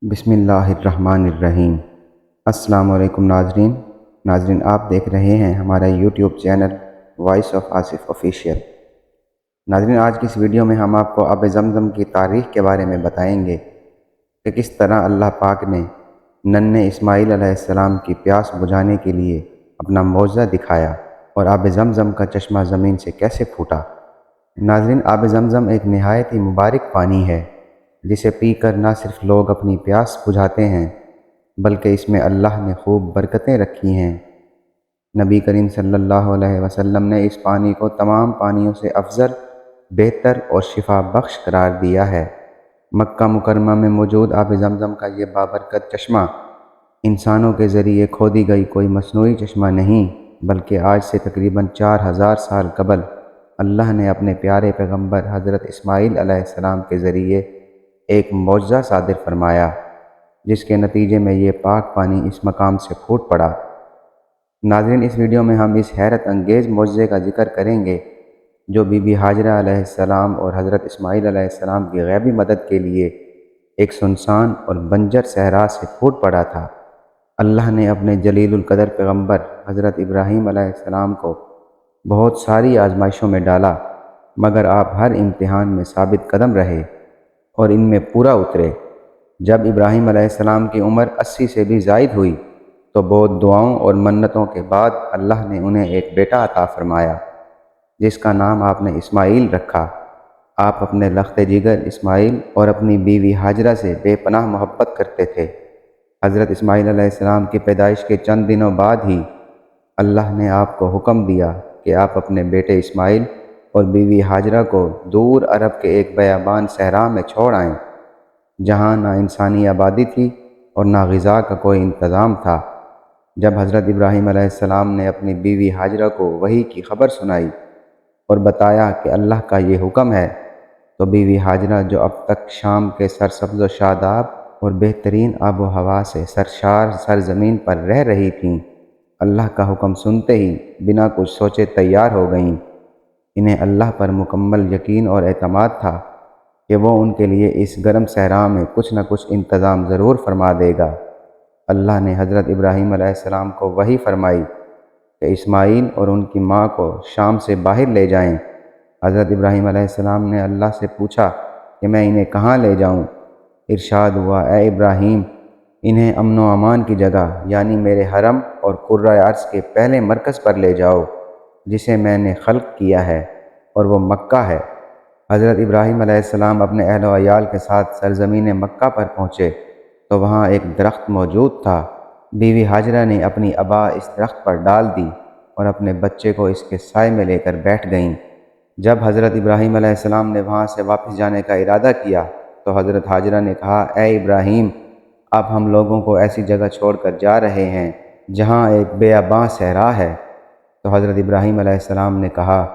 بسم اللہ الرحمن الرحیم۔ السلام علیکم ناظرین آپ دیکھ رہے ہیں ہمارا YouTube channel voice of Asif official. ناظرین آج کی اس ویڈیو میں ہم آپ کو آب زمزم کی تاریخ کے بارے میں بتائیں گے کہ کس طرح اللہ پاک نے ننھے اسماعیل علیہ السلام کی پیاس بجھانے کے لیے اپنا معجزہ دکھایا اور آب زمزم کا چشمہ زمین سے کیسے پھوٹا۔ ناظرین آب زمزم ایک نہایت ہی مبارک پانی ہے جسے پی کر نہ صرف لوگ اپنی پیاس بجھاتے ہیں بلکہ اس میں اللہ نے خوب برکتیں رکھی ہیں۔ نبی کریم صلی اللہ علیہ وسلم نے اس پانی کو تمام پانیوں سے افضل، بہتر اور شفا بخش قرار دیا ہے۔ مکہ مکرمہ میں موجود آب زمزم کا یہ بابرکت چشمہ انسانوں کے ذریعے کھودی گئی کوئی مصنوعی چشمہ نہیں بلکہ آج سے تقریباً 4000 سال قبل اللہ نے اپنے پیارے پیغمبر حضرت اسماعیل علیہ السلام کے ذریعے ایک معجزہ صادر فرمایا، جس کے نتیجے میں یہ پاک پانی اس مقام سے پھوٹ پڑا۔ ناظرین اس ویڈیو میں ہم اس حیرت انگیز معجزے کا ذکر کریں گے جو بی بی ہاجرہ علیہ السلام اور حضرت اسماعیل علیہ السلام کی غیبی مدد کے لیے ایک سنسان اور بنجر صحرا سے پھوٹ پڑا تھا۔ اللہ نے اپنے جلیل القدر پیغمبر حضرت ابراہیم علیہ السلام کو بہت ساری آزمائشوں میں ڈالا، مگر آپ ہر امتحان میں ثابت قدم رہے اور ان میں پورا اترے۔ جب ابراہیم علیہ السلام کی عمر 80 سے بھی زائد ہوئی تو بہت دعاؤں اور منتوں کے بعد اللہ نے انہیں ایک بیٹا عطا فرمایا جس کا نام آپ نے اسماعیل رکھا۔ آپ اپنے لخت جگر اسماعیل اور اپنی بیوی ہاجرہ سے بے پناہ محبت کرتے تھے۔ حضرت اسماعیل علیہ السلام کی پیدائش کے چند دنوں بعد ہی اللہ نے آپ کو حکم دیا کہ آپ اپنے بیٹے اسماعیل اور بیوی ہاجرہ کو دور عرب کے ایک بیابان صحرا میں چھوڑ آئیں، جہاں نہ انسانی آبادی تھی اور نہ غذا کا کوئی انتظام تھا۔ جب حضرت ابراہیم علیہ السلام نے اپنی بیوی ہاجرہ کو وحی کی خبر سنائی اور بتایا کہ اللہ کا یہ حکم ہے، تو بیوی ہاجرہ جو اب تک شام کے سرسبز و شاداب اور بہترین آب و ہوا سے سرشار سرزمین پر رہ رہی تھیں، اللہ کا حکم سنتے ہی بنا کچھ سوچے تیار ہو گئیں۔ انہیں اللہ پر مکمل یقین اور اعتماد تھا کہ وہ ان کے لیے اس گرم صحرا میں کچھ نہ کچھ انتظام ضرور فرما دے گا۔ اللہ نے حضرت ابراہیم علیہ السلام کو وحی فرمائی کہ اسماعیل اور ان کی ماں کو شام سے باہر لے جائیں۔ حضرت ابراہیم علیہ السلام نے اللہ سے پوچھا کہ میں انہیں کہاں لے جاؤں؟ ارشاد ہوا، اے ابراہیم، انہیں امن و امان کی جگہ یعنی میرے حرم اور قرۂ ارض کے پہلے مرکز پر لے جاؤ جسے میں نے خلق کیا ہے، اور وہ مکہ ہے۔ حضرت ابراہیم علیہ السلام اپنے اہل و عیال کے ساتھ سرزمین مکہ پر پہنچے تو وہاں ایک درخت موجود تھا۔ بیوی ہاجرہ نے اپنی ابا اس درخت پر ڈال دی اور اپنے بچے کو اس کے سائے میں لے کر بیٹھ گئیں۔ جب حضرت ابراہیم علیہ السلام نے وہاں سے واپس جانے کا ارادہ کیا تو حضرت ہاجرہ نے کہا، اے ابراہیم، اب ہم لوگوں کو ایسی جگہ چھوڑ کر جا رہے ہیں جہاں ایک بیاباں صحرا ہے۔ تو حضرت ابراہیم علیہ السلام نے کہا،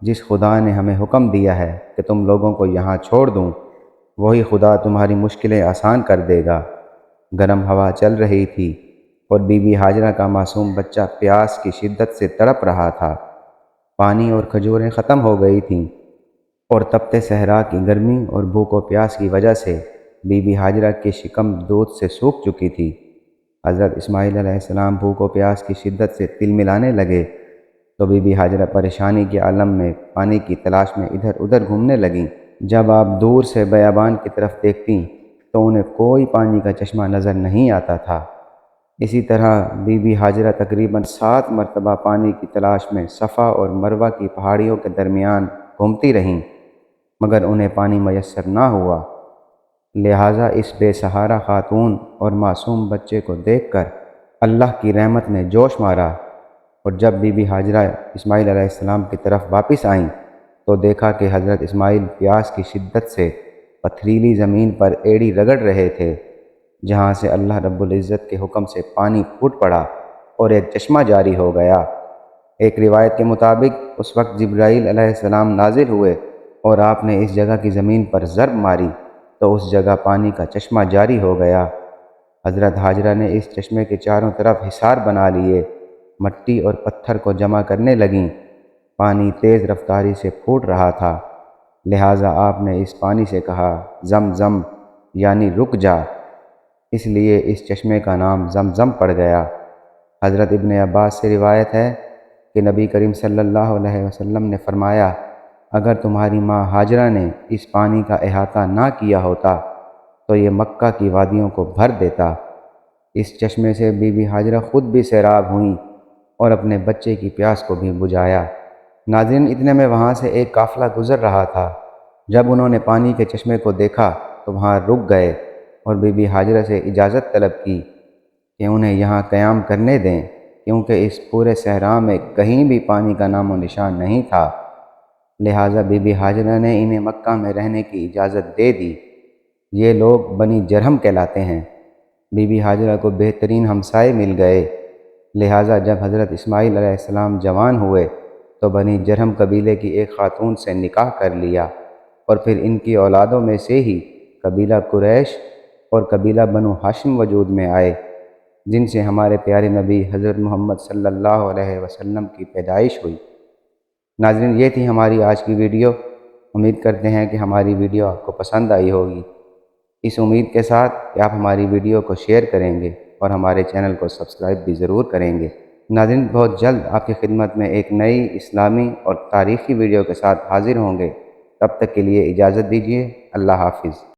جس خدا نے ہمیں حکم دیا ہے کہ تم لوگوں کو یہاں چھوڑ دوں، وہی خدا تمہاری مشکلیں آسان کر دے گا۔ گرم ہوا چل رہی تھی اور بی بی ہاجرہ کا معصوم بچہ پیاس کی شدت سے تڑپ رہا تھا۔ پانی اور کھجوریں ختم ہو گئی تھیں اور تپتے صحرا کی گرمی اور بھوک و پیاس کی وجہ سے بی بی ہاجرہ کی شکم دودھ سے سوکھ چکی تھی۔ حضرت اسماعیل علیہ السلام بھوک و پیاس کی شدت سے تلملانے لگے تو بی بی ہاجرہ پریشانی کے عالم میں پانی کی تلاش میں ادھر ادھر گھومنے لگیں۔ جب آپ دور سے بیابان کی طرف دیکھتیں تو انہیں کوئی پانی کا چشمہ نظر نہیں آتا تھا۔ اسی طرح بی بی ہاجرہ تقریباً 7 مرتبہ پانی کی تلاش میں صفا اور مروہ کی پہاڑیوں کے درمیان گھومتی رہیں، مگر انہیں پانی میسر نہ ہوا۔ لہٰذا اس بے سہارا خاتون اور معصوم بچے کو دیکھ کر اللہ کی رحمت نے جوش مارا، اور جب بی بی ہاجرہ اسماعیل علیہ السلام کی طرف واپس آئیں تو دیکھا کہ حضرت اسماعیل پیاس کی شدت سے پتھریلی زمین پر ایڑی رگڑ رہے تھے، جہاں سے اللہ رب العزت کے حکم سے پانی پھوٹ پڑا اور ایک چشمہ جاری ہو گیا۔ ایک روایت کے مطابق اس وقت جبرائیل علیہ السلام نازل ہوئے اور آپ نے اس جگہ کی زمین پر ضرب ماری تو اس جگہ پانی کا چشمہ جاری ہو گیا۔ حضرت ہاجرہ نے اس چشمے کے چاروں طرف حصار بنا لیے، مٹی اور پتھر کو جمع کرنے لگیں۔ پانی تیز رفتاری سے پھوٹ رہا تھا، لہٰذا آپ نے اس پانی سے کہا، زم زم، یعنی رک جا۔ اس لیے اس چشمے کا نام زمزم پڑ گیا۔ حضرت ابن عباس سے روایت ہے کہ نبی کریم صلی اللہ علیہ وسلم نے فرمایا، اگر تمہاری ماں ہاجرہ نے اس پانی کا احاطہ نہ کیا ہوتا تو یہ مکہ کی وادیوں کو بھر دیتا۔ اس چشمے سے بی بی ہاجرہ خود بھی سیراب ہوئیں اور اپنے بچے کی پیاس کو بھی بجھایا۔ ناظرین، اتنے میں وہاں سے ایک قافلہ گزر رہا تھا۔ جب انہوں نے پانی کے چشمے کو دیکھا تو وہاں رک گئے اور بی بی ہاجرہ سے اجازت طلب کی کہ انہیں یہاں قیام کرنے دیں، کیونکہ اس پورے صحرا میں کہیں بھی پانی کا نام و نشان نہیں تھا۔ لہٰذا بی بی ہاجرہ نے انہیں مکہ میں رہنے کی اجازت دے دی۔ یہ لوگ بنی جرہم کہلاتے ہیں۔ بی بی ہاجرہ کو بہترین ہمسائے مل گئے، لہٰذا جب حضرت اسماعیل علیہ السلام جوان ہوئے تو بنی جرہم قبیلے کی ایک خاتون سے نکاح کر لیا، اور پھر ان کی اولادوں میں سے ہی قبیلہ قریش اور قبیلہ بنو ہاشم وجود میں آئے، جن سے ہمارے پیارے نبی حضرت محمد صلی اللہ علیہ وسلم کی پیدائش ہوئی۔ ناظرین، یہ تھی ہماری آج کی ویڈیو۔ امید کرتے ہیں کہ ہماری ویڈیو آپ کو پسند آئی ہوگی۔ اس امید کے ساتھ کہ آپ ہماری ویڈیو کو شیئر کریں گے اور ہمارے چینل کو سبسکرائب بھی ضرور کریں گے۔ ناظرین، بہت جلد آپ کی خدمت میں ایک نئی اسلامی اور تاریخی ویڈیو کے ساتھ حاضر ہوں گے۔ تب تک کے لیے اجازت دیجیے۔ اللہ حافظ۔